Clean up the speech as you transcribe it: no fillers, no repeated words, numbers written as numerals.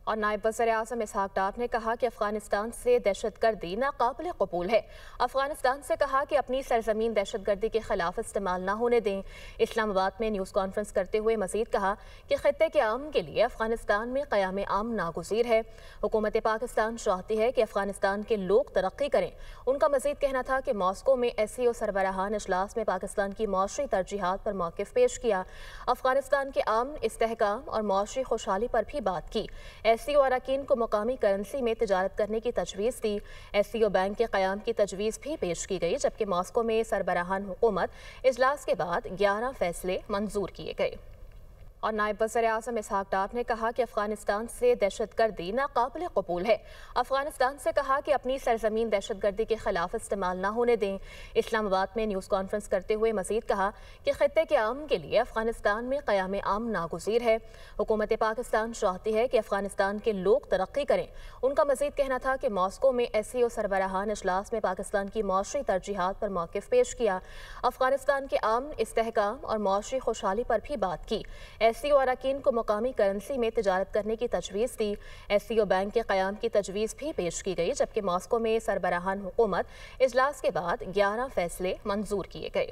اور نائب وزیر-اعظم اسحاق ڈار نے کہا کہ افغانستان سے دہشت گردی ناقابل قبول ہے۔ افغانستان سے کہا کہ اپنی سرزمین دہشت گردی کے خلاف استعمال نہ ہونے دیں۔ اسلام آباد میں نیوز کانفرنس کرتے ہوئے مزید کہا کہ خطے کے امن کے لیے افغانستان میں قیام امن ناگزیر ہے۔ حکومت پاکستان چاہتی ہے کہ افغانستان کے لوگ ترقی کریں۔ ان کا مزید کہنا تھا کہ ماسکو میں SCO سربراہان اجلاس میں پاکستان کی معاشی ترجیحات پر موقف پیش کیا۔ افغانستان کے امن، استحکام اور معاشی خوشحالی پر بھی بات کی۔ SCO اراکین کو مقامی کرنسی میں تجارت کرنے کی تجویز دی۔ SCO بینک کے قیام کی تجویز بھی پیش کی گئی، جبکہ ماسکو میں سربراہان حکومت اجلاس کے بعد 11 فیصلے منظور کیے گئے۔ اور نائب وزیر-اعظم اسحاق ڈار نے کہا کہ افغانستان سے دہشت گردی ناقابل قبول ہے۔ افغانستان سے کہا کہ اپنی سرزمین دہشت گردی کے خلاف استعمال نہ ہونے دیں۔ اسلام آباد میں نیوز کانفرنس کرتے ہوئے مزید کہا کہ خطے کے امن کے لیے افغانستان میں قیام امن ناگزیر ہے۔ حکومت پاکستان چاہتی ہے کہ افغانستان کے لوگ ترقی کریں۔ ان کا مزید کہنا تھا کہ ماسکو میں SCO سربراہان اجلاس میں پاکستان کی معاشی ترجیحات پر موقف پیش کیا۔ افغانستان کے امن، استحکام اور معاشی خوشحالی پر بھی بات کی۔ SCO اراکین کو مقامی کرنسی میں تجارت کرنے کی تجویز دی۔ SCO بینک کے قیام کی تجویز بھی پیش کی گئی، جبکہ ماسکو میں سربراہان حکومت اجلاس کے بعد 11 فیصلے منظور کیے گئے۔